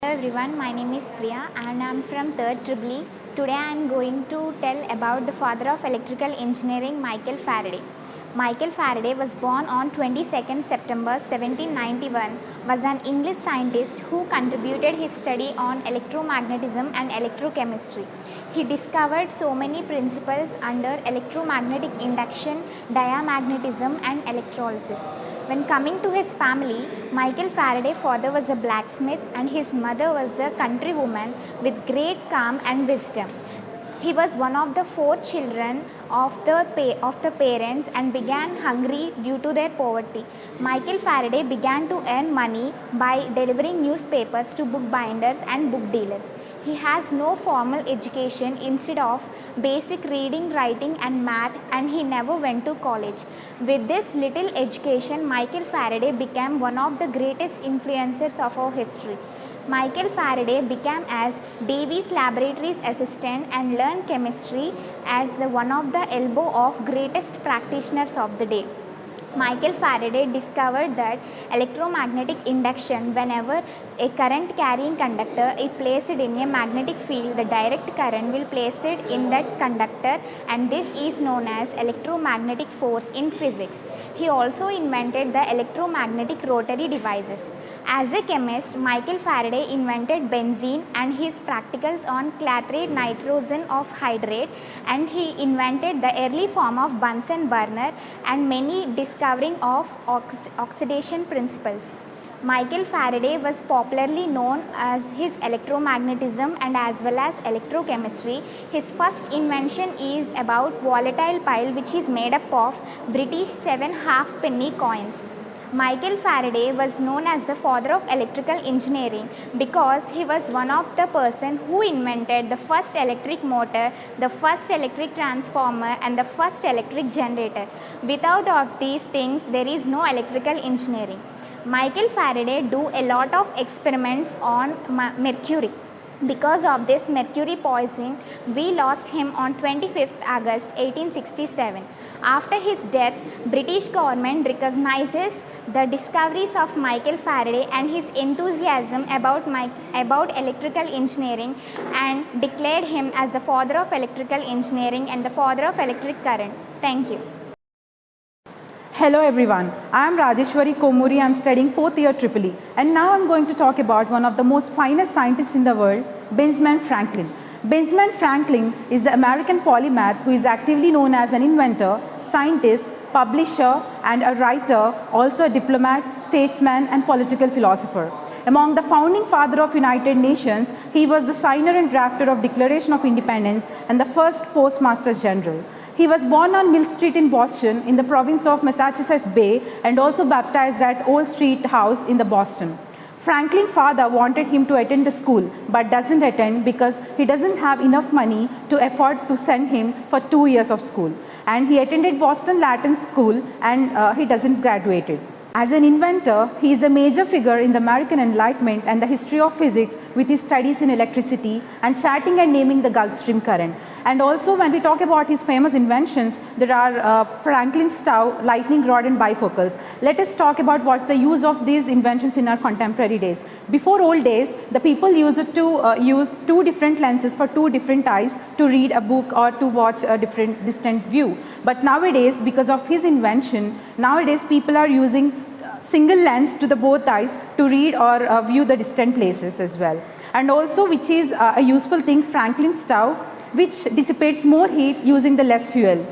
Hello everyone, my name is Priya and I am from 3rd Triple E. Today I am going to tell about the father of electrical engineering, Michael Faraday. Michael Faraday was born on 22nd September 1791, was an English scientist who contributed his study on electromagnetism and electrochemistry. He discovered so many principles under electromagnetic induction, diamagnetism and electrolysis. When coming to his family, Michael Faraday's father was a blacksmith and his mother was a countrywoman with great calm and wisdom. He was one of the 4 children of the parents and began hungry due to their poverty. Michael Faraday began to earn money by delivering newspapers to bookbinders and book dealers. He has no formal education instead of basic reading, writing and math, and he never went to college. With this little education, Michael Faraday became one of the greatest influencers of our history. Michael Faraday began as Davy's laboratory's assistant and learned chemistry as one of the elbow of greatest practitioners of the day. Michael Faraday discovered that electromagnetic induction, whenever a current carrying conductor is placed in a magnetic field, the direct current will place it in that conductor, and this is known as electromagnetic force in physics. He also invented the electromagnetic rotary devices. As a chemist, Michael Faraday invented benzene and his practicals on clathrate nitrogen of hydrate, and he invented the early form of Bunsen burner and many discovering of oxidation principles. Michael Faraday was popularly known as his electromagnetism and as well as electrochemistry. His first invention is about volatile pile, which is made up of British 7 half-penny coins. Michael Faraday was known as the father of electrical engineering because he was one of the person who invented the first electric motor, the first electric transformer and the first electric generator. Without of these things, there is no electrical engineering. Michael Faraday do a lot of experiments on mercury. Because of this mercury poisoning, we lost him on 25th August 1867. After his death, British government recognizes the discoveries of Michael Faraday and his enthusiasm about electrical engineering and declared him as the father of electrical engineering and the father of electric current. Thank you. Hello everyone, I am Rajeshwari Komuri. I am studying 4th year Triple E, and now I am going to talk about one of the most finest scientists in the world, Benjamin Franklin. Benjamin Franklin is the American polymath who is actively known as an inventor, scientist, publisher and a writer, also a diplomat, statesman and political philosopher. Among the founding father of United Nations, he was the signer and drafter of Declaration of Independence and the first Postmaster General. He was born on Mill Street in Boston in the province of Massachusetts Bay and also baptized at Old Street House in the Boston. Franklin's father wanted him to attend the school but doesn't attend because he doesn't have enough money to afford to send him for 2 years of school. And he attended Boston Latin School and he doesn't graduated. As an inventor, he is a major figure in the American Enlightenment and the history of physics with his studies in electricity and charting and naming the Gulf Stream current. And also when we talk about his famous inventions, there are Franklin's stove, lightning rod and bifocals. Let us talk about what's the use of these inventions in our contemporary days. Before old days, the people used to use 2 different lenses for 2 different eyes to read a book or to watch a different distant view. But nowadays, because of his invention, nowadays people are using single lens to the both eyes to read or view the distant places as well. And also, which is a useful thing, Franklin's stove, which dissipates more heat using the less fuel.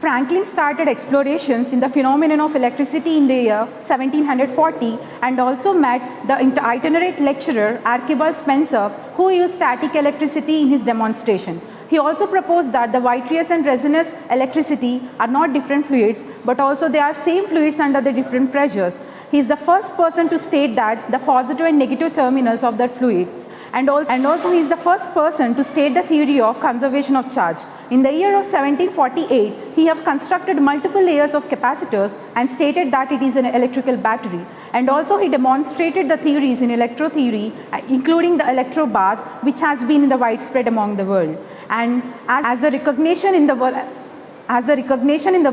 Franklin started explorations in the phenomenon of electricity in the year 1740 and also met the itinerant lecturer Archibald Spencer, who used static electricity in his demonstration. He also proposed that the vitreous and resinous electricity are not different fluids, but also they are same fluids under the different pressures. He is the first person to state that the positive and negative terminals of the fluids, and also he is the first person to state the theory of conservation of charge. In the year of 1748, he have constructed multiple layers of capacitors and stated that it is an electrical battery. And also he demonstrated the theories in electrotheory, including the electrobath, which has been in the widespread among the world. And as a recognition in the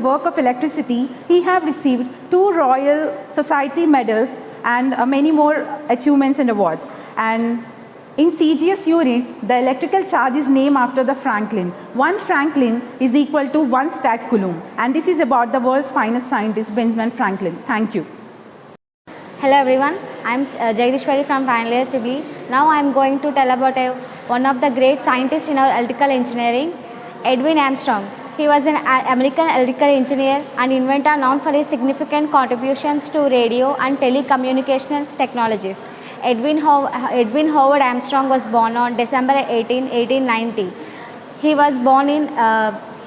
work of electricity, he have received 2 Royal Society medals and many more achievements and awards. And in CGS units, the electrical charge is named after the Franklin. 1 Franklin is equal to 1 stat coulomb. And this is about the world's finest scientist, Benjamin Franklin. Thank you. Hello everyone, I am Jagdishwari from final year EEE. Now I am going to tell about one of the great scientists in our electrical engineering, Edwin Armstrong. He was an American electrical engineer and inventor known for his significant contributions to radio and telecommunication technologies. Edwin Howard Armstrong was born on December 18, 1890. He was born in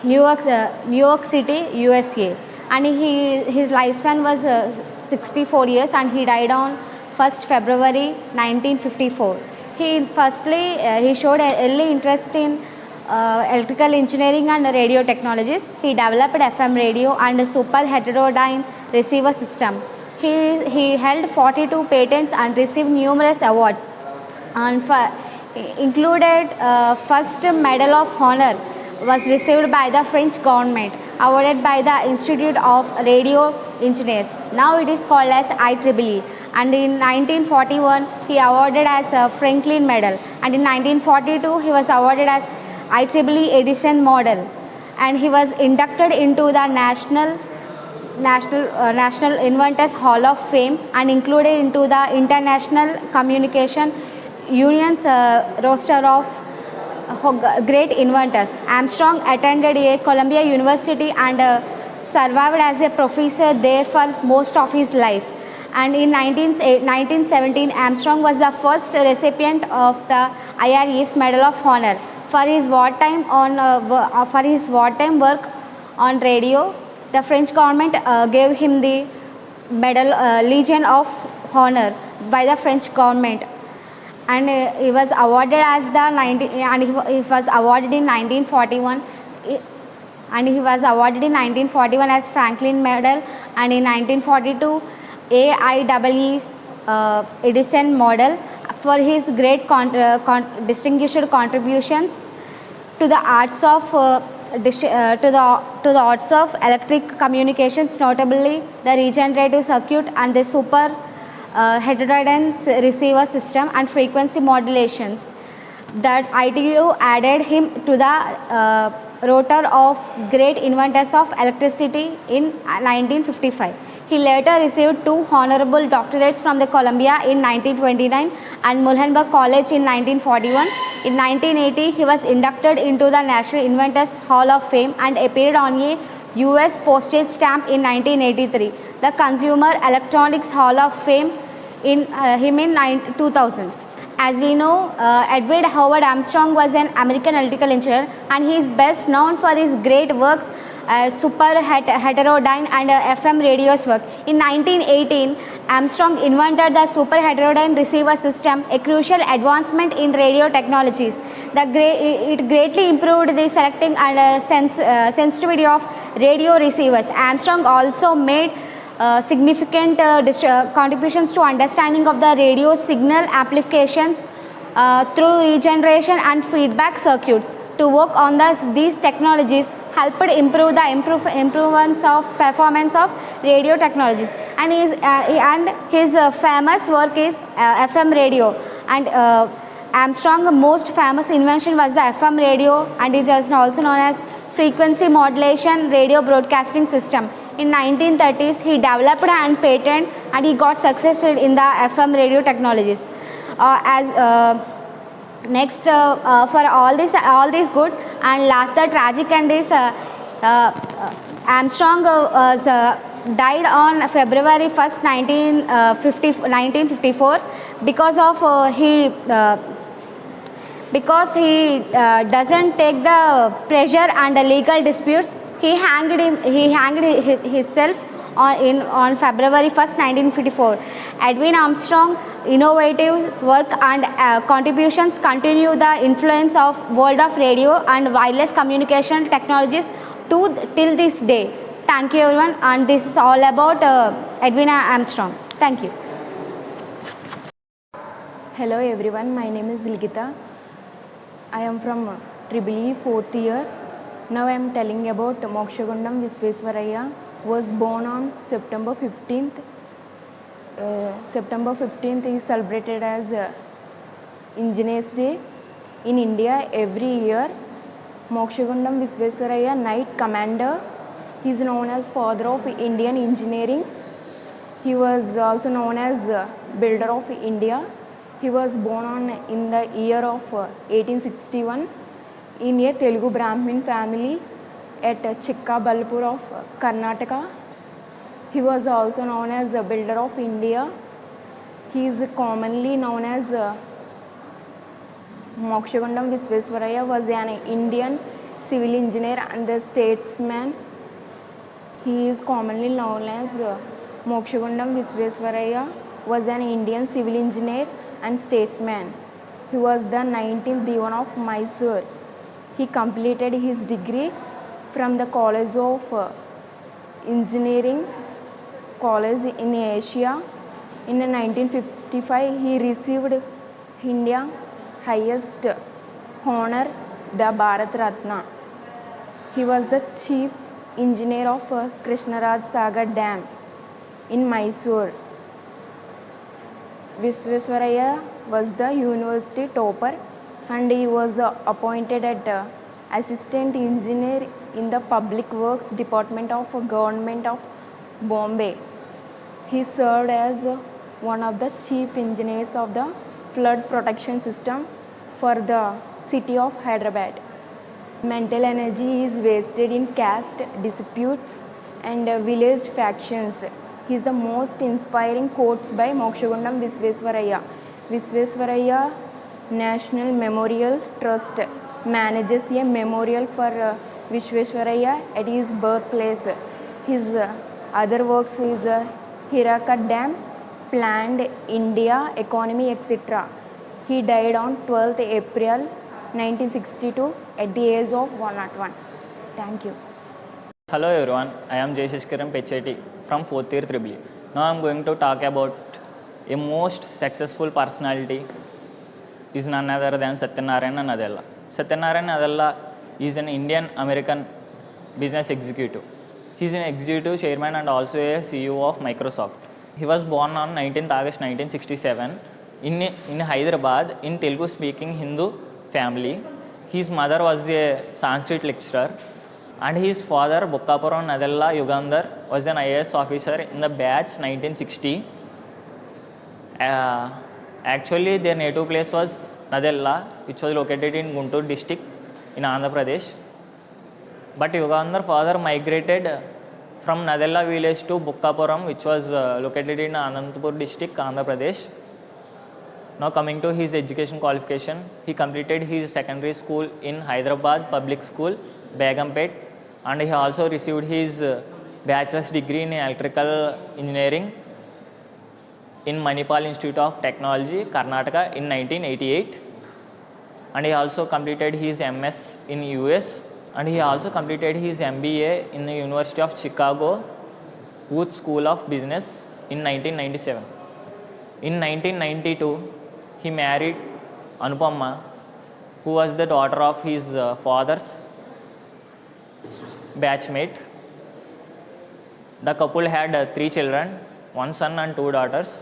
New York City, USA, and his lifespan was 64 years, and he died on 1st February 1954. He showed an early interest in electrical engineering and radio technologies. He developed FM radio and a super heterodyne receiver system. He held 42 patents and received numerous awards, and included first Medal of Honor was received by the French government, awarded by the Institute of Radio Engineers. Now it is called as IEEE. And in 1941 he awarded as a Franklin Medal, and in 1942 he was awarded as IEEE Edison Model, and he was inducted into the National Inventors Hall of Fame and included into the International Communication Union's roster of great inventors. Armstrong attended Columbia University and survived as a professor there for most of his life. And in 1917, Armstrong was the first recipient of the IRE's Medal of Honor for his wartime work on radio. The French government gave him the Medal Legion of Honor by the French government, and he was awarded as he was awarded in 1941, and he was awarded in 1941 as Franklin Medal, and in 1942 AIEE's Edison Model for his great distinguished contributions to the arts of electric communications, notably the regenerative circuit and the super heterodyne receiver system and frequency modulations. That ITU added him to the roster of great inventors of electricity in 1955. He later received 2 honorable doctorates from the Columbia in 1929 and Muhlenberg College in 1941. In 1980, he was inducted into the National Inventors Hall of Fame and appeared on a US postage stamp in 1983. The Consumer Electronics Hall of Fame in 2000s. As we know, Edwin Howard Armstrong was an American electrical engineer, and he is best known for his great works super heterodyne and FM radios work. In 1918, Armstrong invented the super heterodyne receiver system, a crucial advancement in radio technologies. It greatly improved the selecting and sensitivity of radio receivers. Armstrong also made significant contributions to understanding of the radio signal amplifications through regeneration and feedback circuits. To work on these technologies helped improve the improvements of performance of radio technologies, and his famous work is FM radio. And Armstrong's most famous invention was the FM radio, and it is also known as frequency modulation radio broadcasting system. In 1930s, he developed and patented, and he got success in the FM radio technologies. Next, for all this good and last, the tragic end is Armstrong died on February 1st, 1954 because he doesn't take the pressure and the legal disputes. He hanged himself on February 1st, 1954. Edwin Armstrong innovative work and contributions continue the influence of world of radio and wireless communication technologies till this day. Thank you everyone, and this is all about Edwin Armstrong. Thank you. Hello everyone, my name is Ligita. I am from EEE 4th year. Now I am telling about Mokshagundam Visvesvaraya. Was born on September 15th. September 15th is celebrated as Engineers Day in India every year. Mokshagundam Visvesvaraya, Knight Commander, he is known as father of Indian engineering. He was also known as builder of India. He was born in the year of 1861 in a Telugu Brahmin family at Chikkabalpur of Karnataka. He was also known as a builder of India. He is commonly known as Mokshagundam Visvesvaraya was an Indian civil engineer and a statesman. He is commonly known as Mokshagundam Visvesvaraya was an Indian civil engineer and statesman. He was the 19th Diwan of Mysore. He completed his degree from the College of Engineering College in Asia. In 1955, he received India's highest honor, the Bharat Ratna. He was the chief engineer of Krishnaraj Sagar Dam in Mysore. Visvesvaraya was the university topper and he was appointed as assistant engineer in the Public Works Department of Government of Bombay. He served as one of the chief engineers of the flood protection system for the city of Hyderabad. Mental energy is wasted in caste disputes and village factions. He is the most inspiring quotes by Mokshagundam Visvesvaraya. Visvesvaraya National Memorial Trust manages a memorial for Visvesvaraya at his birthplace. His other works is Hirakud Dam, Planned India, Economy, etc. He died on 12th April 1962 at the age of 101. Thank you. Hello everyone, I am Jayashishkaran Pecheti from 4th year EEE. Now I am going to talk about a most successful personality is none other than Satyanarayana Nadella. Satyanarayana Nadella is an Indian American business executive. He is an executive chairman and also a CEO of Microsoft. He was born on 19th August 1967 in Hyderabad in Telugu speaking Hindu family. His mother was a Sanskrit lecturer and his father Bokkapuram Nadella Yugandhar was an IAS officer in the batch 1960. Actually their native place was Nadella, which was located in Guntur district in Andhra Pradesh. But Yugandhar father migrated from Nadella village to Bokkapuram, which was located in Anantapur district, Andhra Pradesh. Now coming to his education qualification, he completed his secondary school in Hyderabad Public School, Begumpet, and he also received his bachelor's degree in electrical engineering in Manipal Institute of Technology, Karnataka in 1988. And he also completed his MS in US and he also completed his MBA in the University of Chicago Booth School of Business in 1997. In 1992, he married Anupama, who was the daughter of his father's batchmate. The couple had 3 children, 1 son and 2 daughters.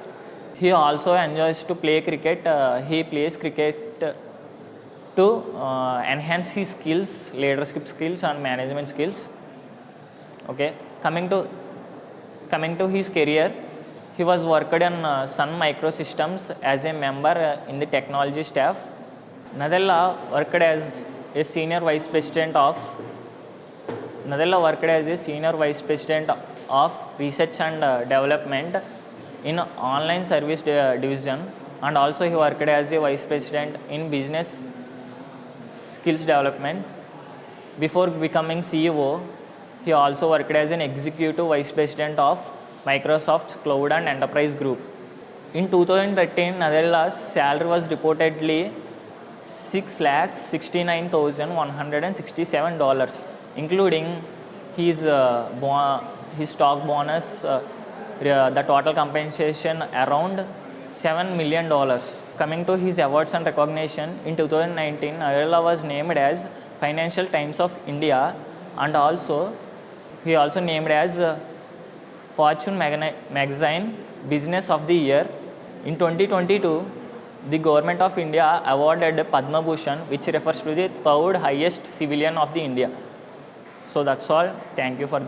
He also enjoys to play cricket. He plays cricket to enhance his skills, leadership skills and management skills. Okay, coming to his career, he was worked on Sun Microsystems as a member in the technology staff. Nadella worked as a senior vice president of research and development in online service division, and also he worked as a vice president in business skills development. Before becoming CEO, he also worked as an executive vice president of Microsoft's Cloud and Enterprise Group. In 2013, Nadella's salary was reportedly $6,69,167, including his stock bonus, the total compensation around $7 million. Coming to his awards and recognition, in 2019, Nadella was named as Financial Times of India and he also named as Fortune Magazine Business of the Year. In 2022, the government of India awarded Padma Bhushan, which refers to the third highest civilian of the India. So that's all. Thank you for